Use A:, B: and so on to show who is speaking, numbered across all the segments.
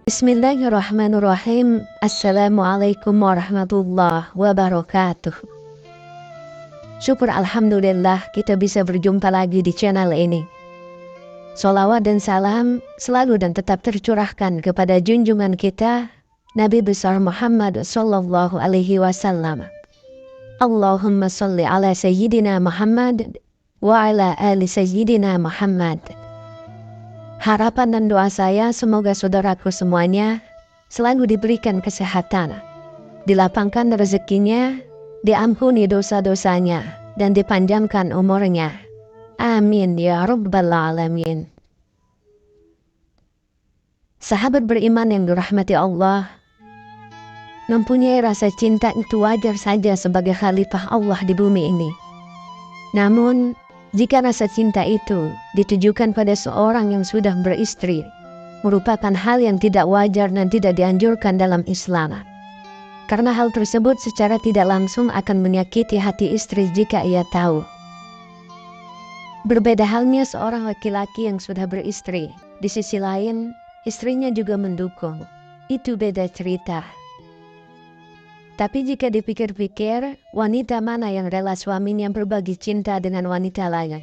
A: Bismillahirrahmanirrahim. Assalamualaikum warahmatullahi wabarakatuh. Syukur alhamdulillah kita bisa berjumpa lagi di channel ini. Sholawat dan salam selalu dan tetap tercurahkan kepada junjungan kita Nabi besar Muhammad sallallahu alaihi wasallam. Allahumma sholli ala sayyidina Muhammad wa ala ali sayyidina Muhammad. Harapan dan doa saya semoga saudaraku semuanya selalu diberikan kesehatan, dilapangkan rezekinya, diampuni dosa-dosanya, dan dipanjangkan umurnya. Amin ya rabbal alamin. Sahabat beriman yang dirahmati Allah, mempunyai rasa cinta itu wajar saja sebagai khalifah Allah di bumi ini. Namun, jika rasa cinta itu ditujukan pada seorang yang sudah beristri, merupakan hal yang tidak wajar dan tidak dianjurkan dalam Islam. Karena hal tersebut secara tidak langsung akan menyakiti hati istri jika ia tahu. Berbeda halnya seorang laki-laki yang sudah beristri, di sisi lain istrinya juga mendukung. Itu beda cerita. Tapi jika dipikir-pikir, wanita mana yang rela suaminya berbagi cinta dengan wanita lain?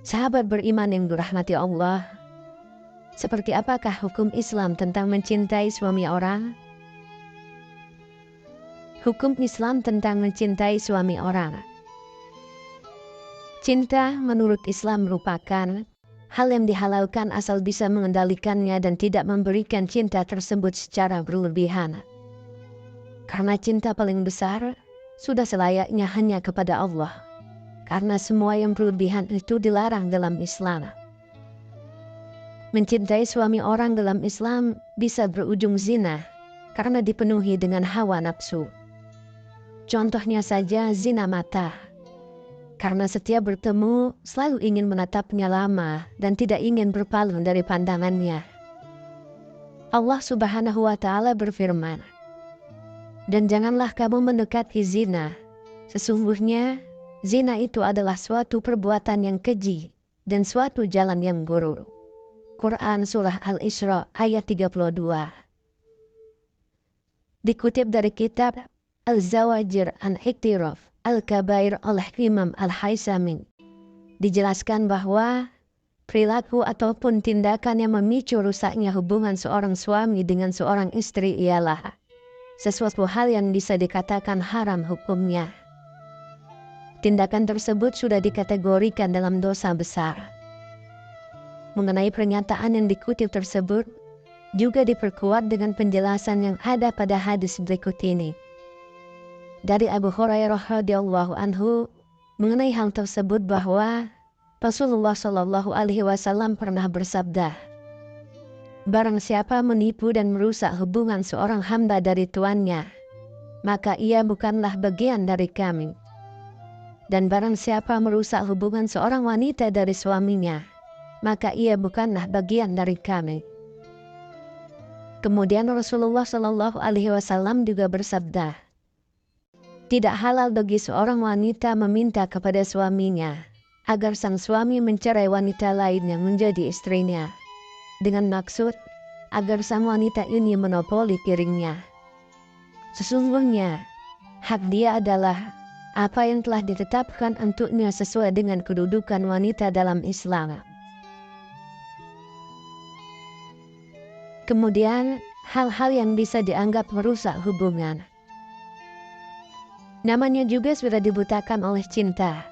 A: Sahabat beriman yang dirahmati Allah, seperti apakah hukum Islam tentang mencintai suami orang? Hukum Islam tentang mencintai suami orang. Cinta menurut Islam merupakan hal yang dihalalkan asal bisa mengendalikannya dan tidak memberikan cinta tersebut secara berlebihan. Karena cinta paling besar sudah selayaknya hanya kepada Allah. Karena semua yang berlebihan itu dilarang dalam Islam. Mencintai suami orang dalam Islam bisa berujung zina karena dipenuhi dengan hawa nafsu. Contohnya saja zina mata. Karena setiap bertemu selalu ingin menatapnya lama dan tidak ingin berpaling dari pandangannya. Allah Subhanahu wa Ta'ala berfirman, "Dan janganlah kamu mendekati zina. Sesungguhnya zina itu adalah suatu perbuatan yang keji dan suatu jalan yang buruk." Quran Surah Al-Isra ayat 32. Dikutip dari kitab Al-Zawajir an Iktiraf Al-Kabair oleh Imam Al-Haythami, dijelaskan bahwa perilaku ataupun tindakan yang memicu rusaknya hubungan seorang suami dengan seorang istri ialah sesuatu hal yang bisa dikatakan haram hukumnya. Tindakan tersebut sudah dikategorikan dalam dosa besar. Mengenai pernyataan yang dikutip tersebut juga diperkuat dengan penjelasan yang ada pada hadis berikut ini. Dari Abu Hurairah radhiyallahu anhu mengenai hal tersebut bahwa Rasulullah Shallallahu alaihi wasallam pernah bersabda, "Barang siapa menipu dan merusak hubungan seorang hamba dari tuannya, maka ia bukanlah bagian dari kami. Dan barang siapa merusak hubungan seorang wanita dari suaminya, maka ia bukanlah bagian dari kami." Kemudian Rasulullah Shallallahu alaihi wasallam juga bersabda, "Tidak halal bagi seorang wanita meminta kepada suaminya agar sang suami mencerai wanita lain yang menjadi istrinya, dengan maksud agar sang wanita ini monopoli piringnya. Sesungguhnya hak dia adalah apa yang telah ditetapkan untuknya sesuai dengan kedudukan wanita dalam Islam." Kemudian hal-hal yang bisa dianggap merusak hubungan. Namanya juga sudah dibutakan oleh cinta.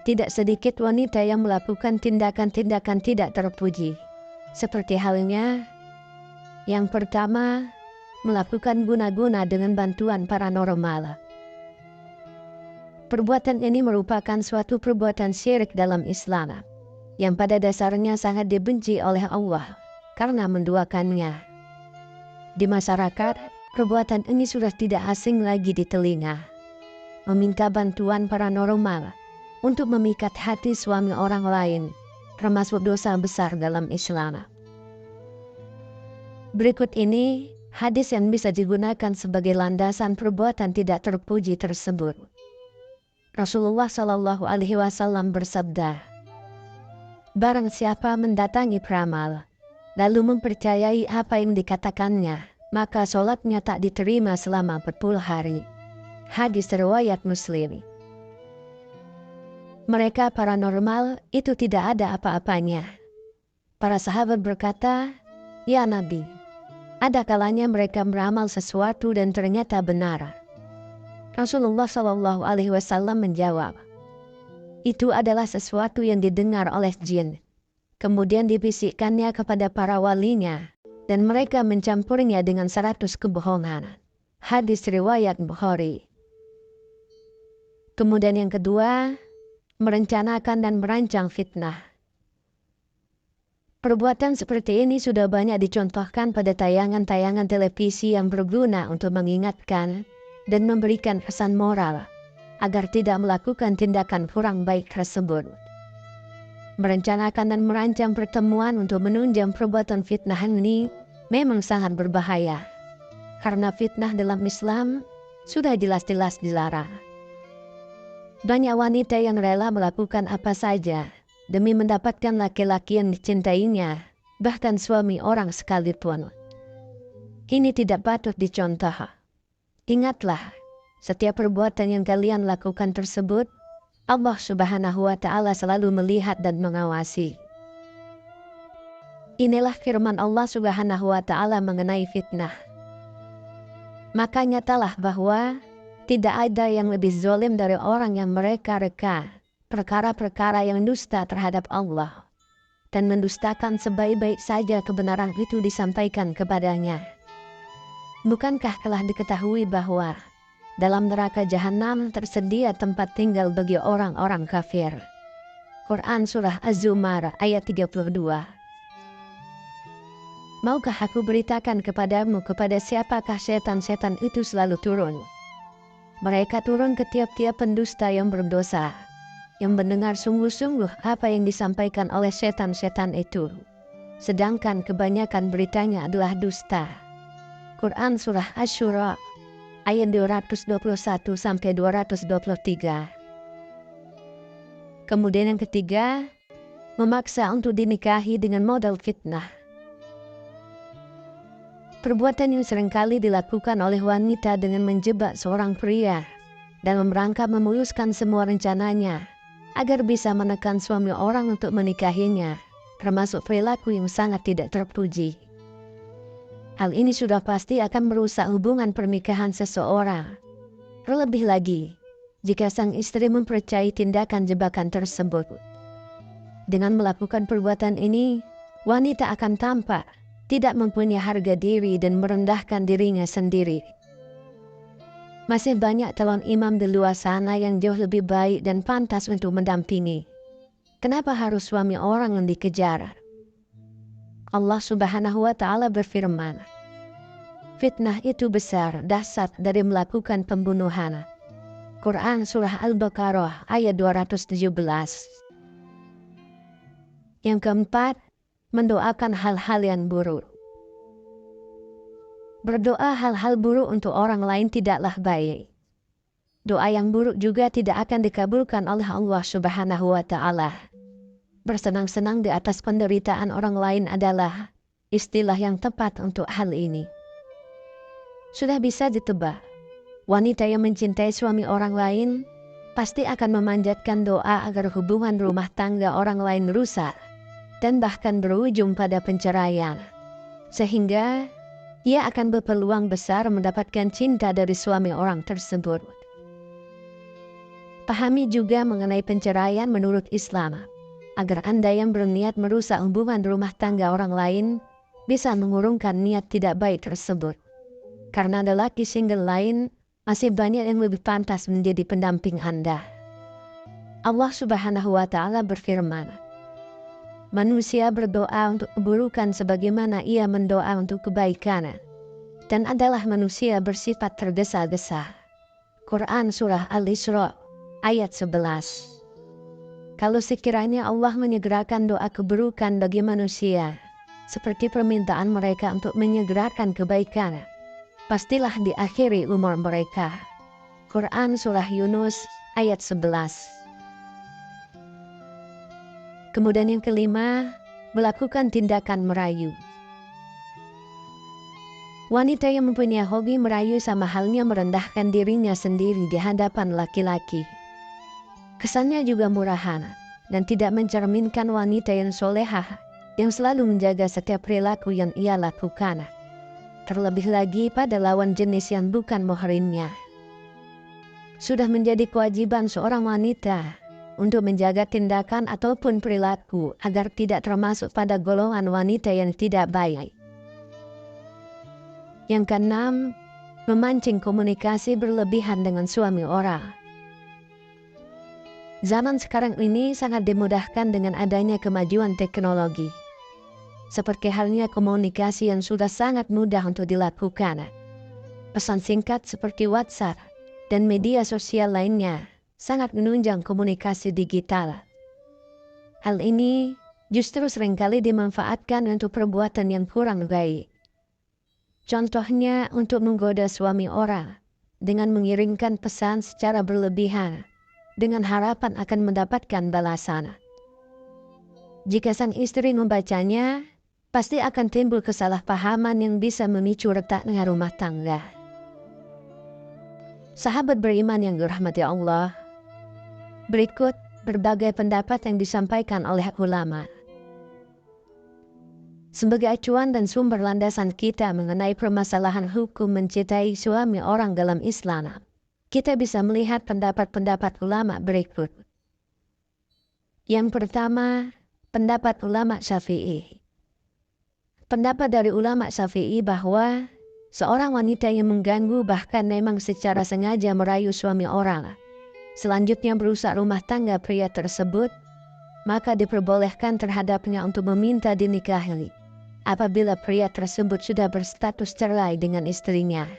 A: Tidak sedikit wanita yang melakukan tindakan-tindakan tidak terpuji. Seperti halnya, yang pertama, melakukan guna-guna dengan bantuan paranormal. Perbuatan ini merupakan suatu perbuatan syirik dalam Islam, yang pada dasarnya sangat dibenci oleh Allah karena menduakannya. Di masyarakat, perbuatan ini sudah tidak asing lagi di telinga. Meminta bantuan paranormal untuk memikat hati suami orang lain, termasuk dosa besar dalam Islam. Berikut ini hadis yang bisa digunakan sebagai landasan perbuatan tidak terpuji tersebut. Rasulullah Shallallahu Alaihi Wasallam bersabda, "Barang siapa mendatangi peramal, lalu mempercayai apa yang dikatakannya, maka sholatnya tak diterima selama 40 hari." Hadis riwayat Muslim. Mereka paranormal itu tidak ada apa-apanya. Para sahabat berkata, "Ya Nabi, ada kalanya mereka meramal sesuatu dan ternyata benar." Rasulullah Shallallahu Alaihi Wasallam menjawab, "Itu adalah sesuatu yang didengar oleh jin, kemudian dibisikkannya kepada para walinya, dan mereka mencampurnya dengan 100 kebohongan." Hadis riwayat Bukhari. Kemudian yang kedua, merencanakan dan merancang fitnah. Perbuatan seperti ini sudah banyak dicontohkan pada tayangan-tayangan televisi yang berguna untuk mengingatkan dan memberikan pesan moral agar tidak melakukan tindakan kurang baik tersebut. Merencanakan dan merancang pertemuan untuk menunjang perbuatan fitnah ini memang sangat berbahaya, karena fitnah dalam Islam sudah jelas-jelas dilarang. Banyak wanita yang rela melakukan apa saja demi mendapatkan laki-laki yang dicintainya, bahkan suami orang sekalipun. Ini tidak patut dicontoh. Ingatlah, setiap perbuatan yang kalian lakukan tersebut, Allah Subhanahu wa Ta'ala selalu melihat dan mengawasi. Inilah firman Allah Subhanahu wa Ta'ala mengenai fitnah. Maka nyatalah bahwa tidak ada yang lebih zalim dari orang yang mereka-reka perkara-perkara yang dusta terhadap Allah dan mendustakan sebaik-baik saja kebenaran itu disampaikan kepadanya. Bukankah telah diketahui bahwa dalam neraka jahanam tersedia tempat tinggal bagi orang-orang kafir? Quran Surah Az-Zumar ayat 32. Maukah aku beritakan kepadamu kepada siapakah setan-setan itu selalu turun? Mereka turun ke tiap-tiap pendusta yang berdosa, yang mendengar sungguh-sungguh apa yang disampaikan oleh setan-setan itu, sedangkan kebanyakan beritanya adalah dusta. Quran Surah Asy-Syura ayat 221-223. Kemudian yang ketiga, memaksa untuk dinikahi dengan modal fitnah. Perbuatan yang seringkali dilakukan oleh wanita dengan menjebak seorang pria dalam rangka memuluskan semua rencananya agar bisa menekan suami orang untuk menikahinya, termasuk perilaku yang sangat tidak terpuji. Hal ini sudah pasti akan merusak hubungan pernikahan seseorang. Terlebih lagi, jika sang istri mempercayai tindakan jebakan tersebut. Dengan melakukan perbuatan ini, wanita akan tampak tidak mempunyai harga diri dan merendahkan dirinya sendiri. Masih banyak calon imam di luar sana yang jauh lebih baik dan pantas untuk mendampingi. Kenapa harus suami orang yang dikejar? Allah Subhanahu wa Ta'ala berfirman, "Fitnah itu besar, dahsyat dari melakukan pembunuhan." Quran Surah Al-Baqarah ayat 217. Yang keempat, mendoakan hal-hal yang buruk. Berdoa hal-hal buruk untuk orang lain tidaklah baik. Doa yang buruk juga tidak akan dikabulkan oleh Allah Subhanahu wa Ta'ala. Bersenang-senang di atas penderitaan orang lain adalah istilah yang tepat untuk hal ini. Sudah bisa ditebak, wanita yang mencintai suami orang lain pasti akan memanjatkan doa agar hubungan rumah tangga orang lain rusak dan bahkan berujung pada perceraian, sehingga ia akan berpeluang besar mendapatkan cinta dari suami orang tersebut. Pahami juga mengenai perceraian menurut Islam, agar Anda yang berniat merusak hubungan rumah tangga orang lain bisa mengurungkan niat tidak baik tersebut. Karena lelaki single lain masih banyak yang lebih pantas menjadi pendamping Anda. Allah Subhanahu wa Ta'ala berfirman, "Manusia berdoa untuk keburukan sebagaimana ia mendoa untuk kebaikan, dan adalah manusia bersifat tergesa-gesa." Quran Surah Al-Isra ayat 11. Kalau sekiranya Allah menyegerakan doa keburukan bagi manusia, seperti permintaan mereka untuk menyegerakan kebaikan, pastilah diakhiri umur mereka. Quran Surah Yunus ayat 11. Kemudian yang kelima, melakukan tindakan merayu. Wanita yang mempunyai hobi merayu sama halnya merendahkan dirinya sendiri di hadapan laki-laki. Kesannya juga murahan dan tidak mencerminkan wanita yang solehah yang selalu menjaga setiap perilaku yang ia lakukan. Terlebih lagi pada lawan jenis yang bukan muhrimnya. Sudah menjadi kewajiban seorang wanita untuk menjaga tindakan ataupun perilaku agar tidak termasuk pada golongan wanita yang tidak baik. Yang keenam, memancing komunikasi berlebihan dengan suami orang. Zaman sekarang ini sangat dimudahkan dengan adanya kemajuan teknologi. Seperti halnya komunikasi yang sudah sangat mudah untuk dilakukan. Pesan singkat seperti WhatsApp dan media sosial lainnya sangat menunjang komunikasi digital. Hal ini justru seringkali dimanfaatkan untuk perbuatan yang kurang baik. Contohnya untuk menggoda suami orang dengan mengirimkan pesan secara berlebihan dengan harapan akan mendapatkan balasan. Jika sang istri membacanya, pasti akan timbul kesalahpahaman yang bisa memicu retaknya rumah tangga. Sahabat beriman yang dirahmati Allah, berikut berbagai pendapat yang disampaikan oleh ulama. Sebagai acuan dan sumber landasan kita mengenai permasalahan hukum mencintai suami orang dalam Islam, kita bisa melihat pendapat-pendapat ulama berikut. Yang pertama, pendapat ulama Syafi'i. Pendapat dari ulama Syafi'i bahwa seorang wanita yang mengganggu bahkan memang secara sengaja merayu suami orang, selanjutnya merusak rumah tangga pria tersebut, maka diperbolehkan terhadapnya untuk meminta dinikahi apabila pria tersebut sudah berstatus cerai dengan istrinya.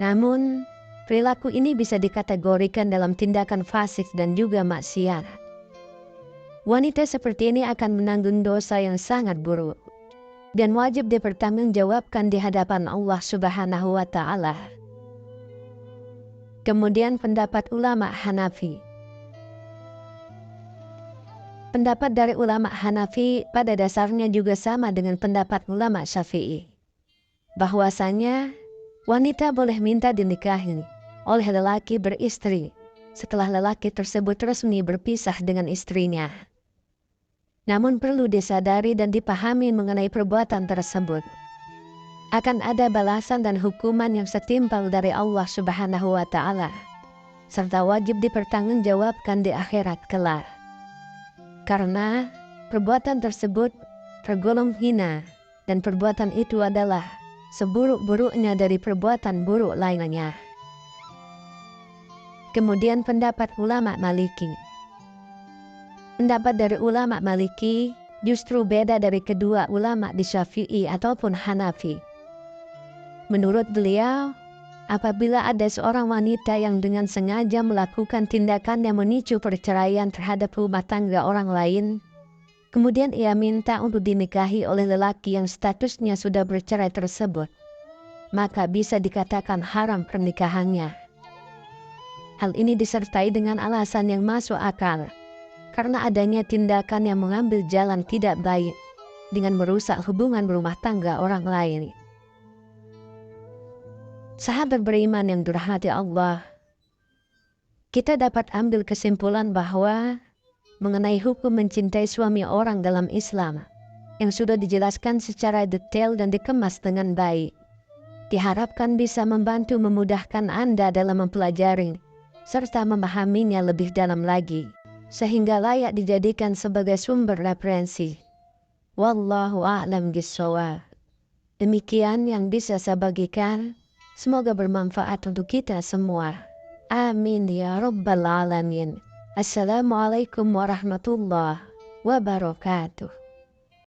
A: Namun, perilaku ini bisa dikategorikan dalam tindakan fasik dan juga maksiat. Wanita seperti ini akan menanggung dosa yang sangat buruk dan wajib dipertanggungjawabkan di hadapan Allah Subhanahu wa Ta'ala. Kemudian pendapat ulama Hanafi. Pendapat dari ulama Hanafi pada dasarnya juga sama dengan pendapat ulama Syafi'i, bahwasanya wanita boleh minta dinikahi oleh lelaki beristri setelah lelaki tersebut resmi berpisah dengan istrinya. Namun perlu disadari dan dipahami mengenai perbuatan tersebut. Akan ada balasan dan hukuman yang setimpal dari Allah Subhanahu wa Ta'ala, serta wajib dipertanggungjawabkan di akhirat kelak. Karena perbuatan tersebut tergolong hina dan perbuatan itu adalah seburuk-buruknya dari perbuatan buruk lainnya. Kemudian pendapat ulama Maliki. Pendapat dari ulama Maliki justru beda dari kedua ulama di Syafi'i ataupun Hanafi. Menurut beliau, apabila ada seorang wanita yang dengan sengaja melakukan tindakan yang memicu perceraian terhadap rumah tangga orang lain, kemudian ia minta untuk dinikahi oleh lelaki yang statusnya sudah bercerai tersebut, maka bisa dikatakan haram pernikahannya. Hal ini disertai dengan alasan yang masuk akal, karena adanya tindakan yang mengambil jalan tidak baik dengan merusak hubungan rumah tangga orang lain. Sahabat beriman yang dirahmati Allah, kita dapat ambil kesimpulan bahwa mengenai hukum mencintai suami orang dalam Islam yang sudah dijelaskan secara detail dan dikemas dengan baik, diharapkan bisa membantu memudahkan Anda dalam mempelajari serta memahaminya lebih dalam lagi, sehingga layak dijadikan sebagai sumber referensi. Wallahu a'lam bishawab. Demikian yang bisa saya bagikan. Semoga bermanfaat untuk kita semua. Amin ya Rabbal Alamin. Assalamualaikum warahmatullahi wabarakatuh.